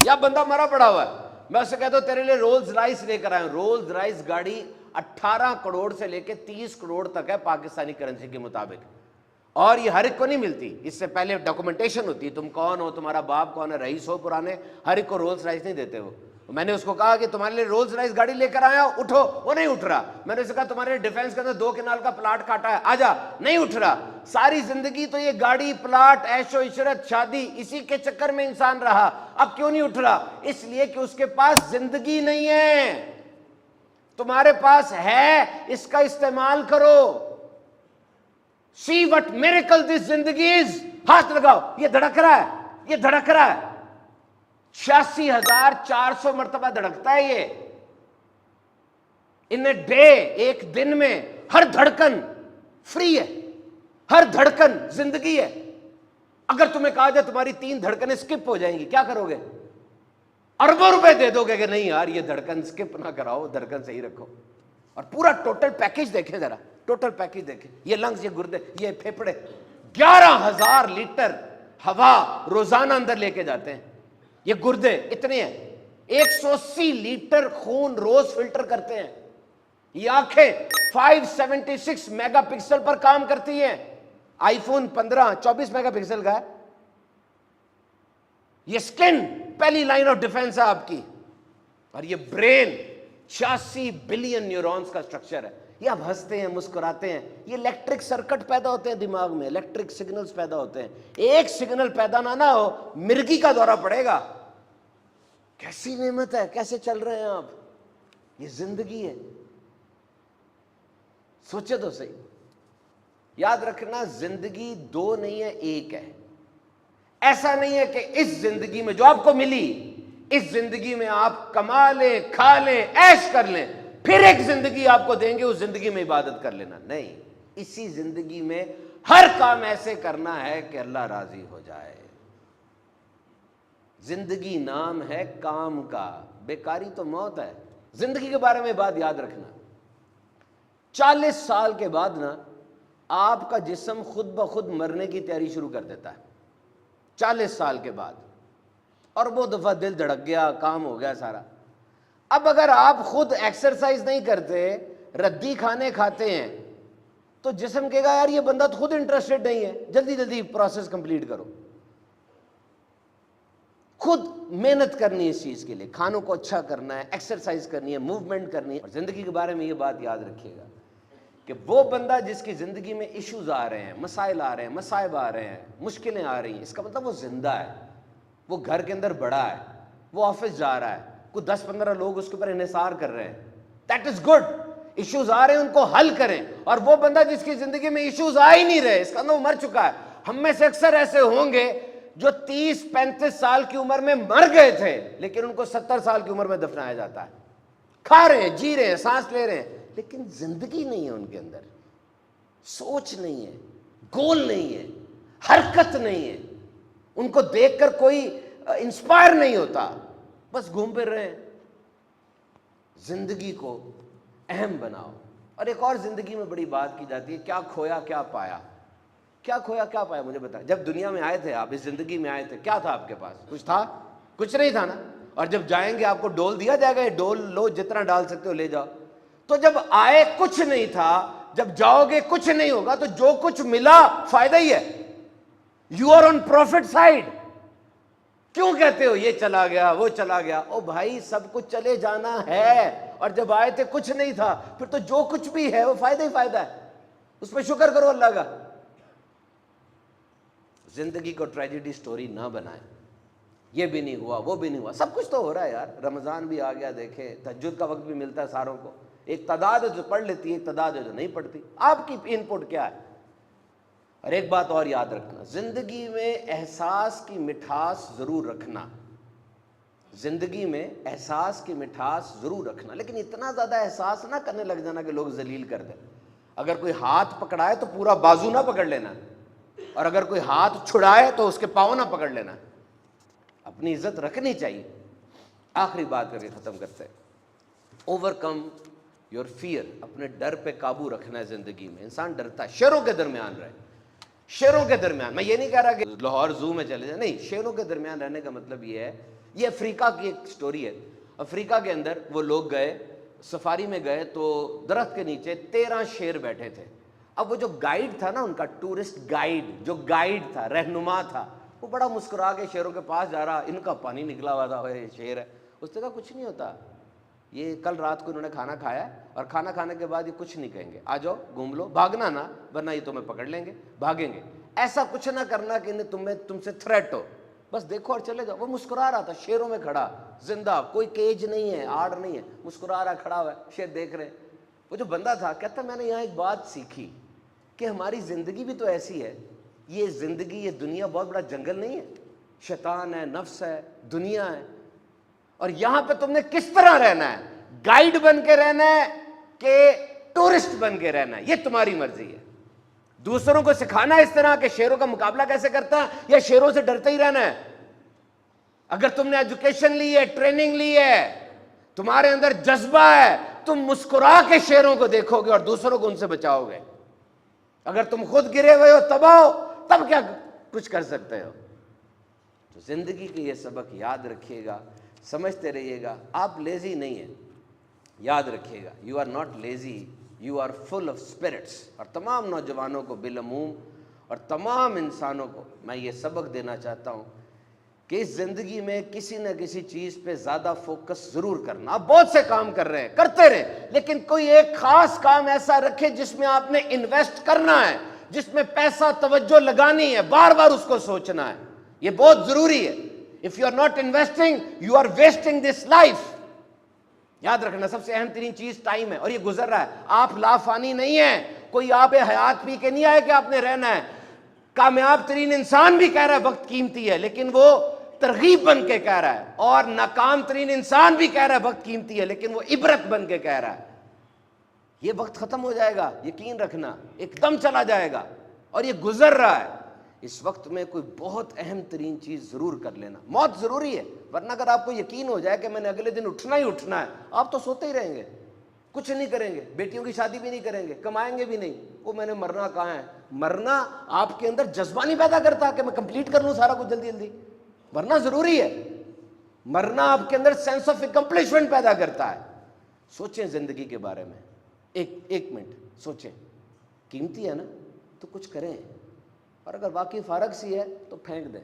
یا بندہ مرا پڑا ہوا ہے, میں اسے کہتا ہوں تیرے لیے رولز رائس لے کر آیا ہوں. رولز رائس گاڑی 18 کروڑ سے لے کے 30 کروڑ تک ہے پاکستانی کرنسی کے مطابق, اور یہ ہر ایک کو نہیں ملتی. اس سے پہلے ڈاکومنٹیشن ہوتی ہے, تم کون ہو, تمہارا باپ کون ہے, رئیس ہو پرانے, ہر ایک کو رولز رائس نہیں دیتے. وہ میں نے اس کو کہا کہ تمہارے لیے رولز رائس گاڑی لے کر آیا, اٹھو. وہ نہیں اٹھ رہا. میں نے اسے کہا تمہارے لیے ڈیفینس کے اندر 2 کنال کا پلاٹ کاٹا ہے, آ جا. نہیں اٹھ رہا. ساری زندگی تو یہ گاڑی, پلاٹ, عیش و عشرت, شادی, اسی کے چکر میں انسان رہا. اب کیوں نہیں اٹھ رہا؟ اس لیے کہ اس کے پاس زندگی نہیں ہے. تمہارے پاس ہے, اس کا استعمال کرو. See what miracle this زندگی is. ہاتھ لگاؤ, یہ دھڑک رہا ہے, یہ دھڑک رہا ہے. 86,400 مرتبہ دھڑکتا ہے یہ ان اے ڈے, ایک دن میں. ہر دھڑکن فری ہے, ہر دھڑکن زندگی ہے. اگر تمہیں کہا جائے تمہاری 3 دھڑکنیں سکپ ہو جائیں گی, کیا کرو گے؟ اربوں روپے دے دو گے کہ نہیں یار یہ دھڑکن سکپ نہ کراؤ, دھڑکن صحیح رکھو. اور پورا ٹوٹل پیکج دیکھیں ذرا, ٹوٹل پیکج دیکھیں. یہ لنگز, یہ گردے, یہ پھیپھڑے, 11,000 لیٹر ہوا روزانہ اندر لے کے جاتے ہیں. یہ گردے اتنے ہیں, 180 لیٹر خون روز فلٹر کرتے ہیں. یہ آنکھیں 576 میگا پکسل پر کام کرتی ہیں. آئی فون 15 24 میگا پکسل کا ہے. یہ سکن پہلی لائن آف ڈیفنس ہے آپ کی. اور یہ برین 86 بلین نیورونز کا سٹرکچر ہے. یہ آپ ہنستے ہیں, مسکراتے ہیں, یہ الیکٹرک سرکٹ پیدا ہوتے ہیں دماغ میں, الیکٹرک سگنلز پیدا ہوتے ہیں. ایک سگنل پیدا نہ ہو, مرگی کا دورہ پڑے گا. کیسی نعمت ہے, کیسے چل رہے ہیں آپ؟ یہ زندگی ہے. سوچے تو صحیح. یاد رکھنا زندگی 2 نہیں ہے, 1 ہے. ایسا نہیں ہے کہ اس زندگی میں جو آپ کو ملی, اس زندگی میں آپ کما لیں, کھا لیں, عیش کر لیں, پھر ایک زندگی آپ کو دیں گے, اس زندگی میں عبادت کر لینا. نہیں, اسی زندگی میں ہر کام ایسے کرنا ہے کہ اللہ راضی ہو جائے. زندگی نام ہے کام کا, بیکاری تو موت ہے. زندگی کے بارے میں بات یاد رکھنا. 40 سال کے بعد نا آپ کا جسم خود بخود مرنے کی تیاری شروع کر دیتا ہے. 40 سال کے بعد. اور وہ دفعہ دل دھڑک گیا, کام ہو گیا سارا. اب اگر آپ خود ایکسرسائز نہیں کرتے, ردی کھانے کھاتے ہیں, تو جسم کہے گا یار یہ بندہ تو خود انٹرسٹڈ نہیں ہے, جلدی جلدی پروسیس کمپلیٹ کرو. خود محنت کرنی ہے اس چیز کے لیے, کھانوں کو اچھا کرنا ہے, ایکسرسائز کرنی ہے, موومنٹ کرنی ہے. اور زندگی کے بارے میں یہ بات یاد رکھیے گا کہ وہ بندہ جس کی زندگی میں ایشوز آ رہے ہیں, مسائل آ رہے ہیں, مصائب آ رہے ہیں, مشکلیں آ رہی ہیں, اس کا مطلب وہ زندہ ہے, وہ گھر کے اندر بڑا ہے, وہ آفس جا رہا ہے, کوئی 10-15 لوگ اس کے اوپر انحصار کر رہے ہیں. That is good. ایشوز آ رہے ہیں ان کو حل کریں. اور وہ بندہ جس کی زندگی میں ایشوز آ ہی نہیں رہے, اس کا اندر وہ مر چکا ہے. ہم میں سے اکثر ایسے ہوں گے جو 30-35 سال کی عمر میں مر گئے تھے, لیکن ان کو 70 سال کی عمر میں دفنایا جاتا ہے. کھا رہے ہیں, جی رہے ہیں, سانس لے رہے ہیں, لیکن زندگی نہیں ہے ان کے اندر, سوچ نہیں ہے, گول نہیں ہے, حرکت نہیں ہے. ان کو دیکھ کر کوئی انسپائر نہیں ہوتا, بس گھوم پھر رہے ہیں. زندگی کو اہم بناؤ. اور ایک اور زندگی میں بڑی بات کی جاتی ہے, کیا کھویا کیا پایا. کیا کھویا کیا پایا مجھے بتائیں. جب دنیا میں آئے تھے, آپ اس زندگی میں آئے تھے, کیا تھا آپ کے پاس؟ کچھ تھا؟ کچھ نہیں تھا نا. اور جب جائیں گے آپ کو ڈول دیا جائے گا, یہ ڈول لو, جتنا ڈال سکتے ہو لے جاؤ. تو جب آئے کچھ نہیں تھا, جب جاؤ گے کچھ نہیں ہوگا, تو جو کچھ ملا فائدہ ہی ہے. You are on profit side. کیوں کہتے ہو یہ چلا گیا وہ چلا گیا؟ او بھائی سب کچھ چلے جانا ہے, اور جب آئے تھے کچھ نہیں تھا, پھر تو جو کچھ بھی ہے وہ فائدہ ہی فائدہ ہے. اس پہ شکر کرو اللہ کا. زندگی کو ٹریجڈی سٹوری نہ بنائیں. یہ بھی نہیں ہوا, وہ بھی نہیں ہوا, سب کچھ تو ہو رہا ہے یار. رمضان بھی آ گیا, دیکھیں تہجد کا وقت بھی ملتا ہے ساروں کو. ایک تعداد ہے جو پڑھ لیتی ہے, ایک تعداد ہے جو نہیں پڑھتی. آپ کی ان پٹ کیا ہے؟ اور ایک بات اور یاد رکھنا, زندگی میں احساس کی مٹھاس ضرور رکھنا. زندگی میں احساس کی مٹھاس ضرور رکھنا, لیکن اتنا زیادہ احساس نہ کرنے لگ جانا کہ لوگ ذلیل کر دیں. اگر کوئی ہاتھ پکڑائے تو پورا بازو نہ پکڑ لینا, اور اگر کوئی ہاتھ چھڑائے تو اس کے پاؤں نہ پکڑ لینا. اپنی عزت رکھنی چاہیے. آخری بات کر کے ختم کرتے ہیں. Overcome your fear. اپنے ڈر پہ قابو رکھنا ہے. زندگی میں انسان ڈرتا ہے, شیروں کے درمیان رہے, شیروں کے درمیان. میں یہ نہیں کہہ رہا کہ لاہور زو میں چلے جائیں, نہیں, شیروں کے درمیان رہنے کا مطلب یہ ہے یہ افریقہ کی ایک سٹوری ہے. افریقہ کے اندر وہ لوگ گئے, سفاری میں گئے, تو درخت کے نیچے 13 شیر بیٹھے تھے. اب وہ جو گائیڈ تھا نا ان کا, ٹورسٹ گائیڈ, جو گائیڈ تھا, رہنما تھا, وہ بڑا مسکرا کے شیروں کے پاس جا رہا, ان کا پانی نکلا ہوا تھا, یہ شیر ہے. اس نے کہا کچھ نہیں ہوتا, یہ کل رات کو انہوں نے کھانا کھایا اور کھانا کھانے کے بعد یہ کچھ نہیں کہیں گے, آ جاؤ گھوم لو, بھاگنا نا ورنہ یہ تمہیں پکڑ لیں گے, بھاگیں گے. ایسا کچھ نہ کرنا کہ تم سے تھریٹ ہو, بس دیکھو اور چلے جاؤ. وہ مسکرا رہا تھا شیروں میں کھڑا, زندہ, کوئی کیج نہیں ہے, آڑ نہیں ہے, مسکرا رہا, کھڑا ہوا ہے, شیر دیکھ رہے. وہ جو بندہ تھا کہتا میں نے یہاں ایک بات سیکھی کہ ہماری زندگی بھی تو ایسی ہے, یہ زندگی, یہ دنیا بہت بڑا جنگل نہیں ہے, شیطان ہے, نفس ہے, دنیا ہے, اور یہاں پہ تم نے کس طرح رہنا ہے, گائیڈ بن کے رہنا ہے کہ ٹورسٹ بن کے رہنا ہے, یہ تمہاری مرضی ہے. دوسروں کو سکھانا اس طرح کہ شیروں کا مقابلہ کیسے کرتا ہے, یا شیروں سے ڈرتے ہی رہنا ہے. اگر تم نے ایجوکیشن لی ہے, ٹریننگ لی ہے, تمہارے اندر جذبہ ہے, تم مسکرا کے شیروں کو دیکھو گے اور دوسروں کو ان سے بچاؤ گے. اگر تم خود گرے ہوئے ہو, تباہ ہو, تب کیا کچھ کر سکتے ہو. تو زندگی کے یہ سبق یاد رکھیے گا, سمجھتے رہیے گا. آپ لیزی نہیں ہیں, یاد رکھیے گا, you are not lazy, you are full of spirits. اور تمام نوجوانوں کو بالعموم اور تمام انسانوں کو میں یہ سبق دینا چاہتا ہوں کہ اس زندگی میں کسی نہ کسی چیز پہ زیادہ فوکس ضرور کرنا. آپ بہت سے کام کر رہے ہیں, کرتے رہیں, لیکن کوئی ایک خاص کام ایسا رکھے جس میں آپ نے انویسٹ کرنا ہے, جس میں پیسہ توجہ لگانی ہے, بار بار اس کو سوچنا ہے. یہ بہت ضروری ہے. If you are not investing, you are wasting this life. یاد رکھنا سب سے اہم ترین چیز ٹائم ہے, اور یہ گزر رہا ہے. آپ لافانی نہیں ہیں, کوئی آپ حیات پی کے نہیں آئے کہ آپ نے رہنا ہے. کامیاب ترین انسان بھی کہہ رہا ہے وقت قیمتی ہے, لیکن وہ ترغیب بن کے کہہ رہا ہے. اور ناکام ترین انسان بھی کہہ رہا ہے وقت قیمتی ہے, لیکن وہ عبرت بن کے کہہ رہا ہے. یہ وقت ختم ہو جائے گا, یقین رکھنا, ایک دم چلا جائے گا, اور یہ گزر رہا ہے. اس وقت میں کوئی بہت اہم ترین چیز ضرور کر لینا. موت ضروری ہے, ورنہ اگر آپ کو یقین ہو جائے کہ میں نے اگلے دن اٹھنا ہی اٹھنا ہے, آپ تو سوتے ہی رہیں گے, کچھ نہیں کریں گے, بیٹیوں کی شادی بھی نہیں کریں گے, کمائیں گے بھی نہیں. وہ میں نے مرنا کہاں ہے. مرنا آپ کے اندر جذبہ نہیں پیدا کرتا کہ میں کمپلیٹ کر لوں سارا کچھ جلدی جلدی. مرنا ضروری ہے. مرنا آپ کے اندر سینس آف اکمپلشمنٹ پیدا کرتا ہے. سوچیں زندگی کے بارے میں, ایک منٹ سوچیں. قیمتی ہے نا, تو کچھ کریں, اور اگر واقعی فارغ سی ہے تو پھینک دیں.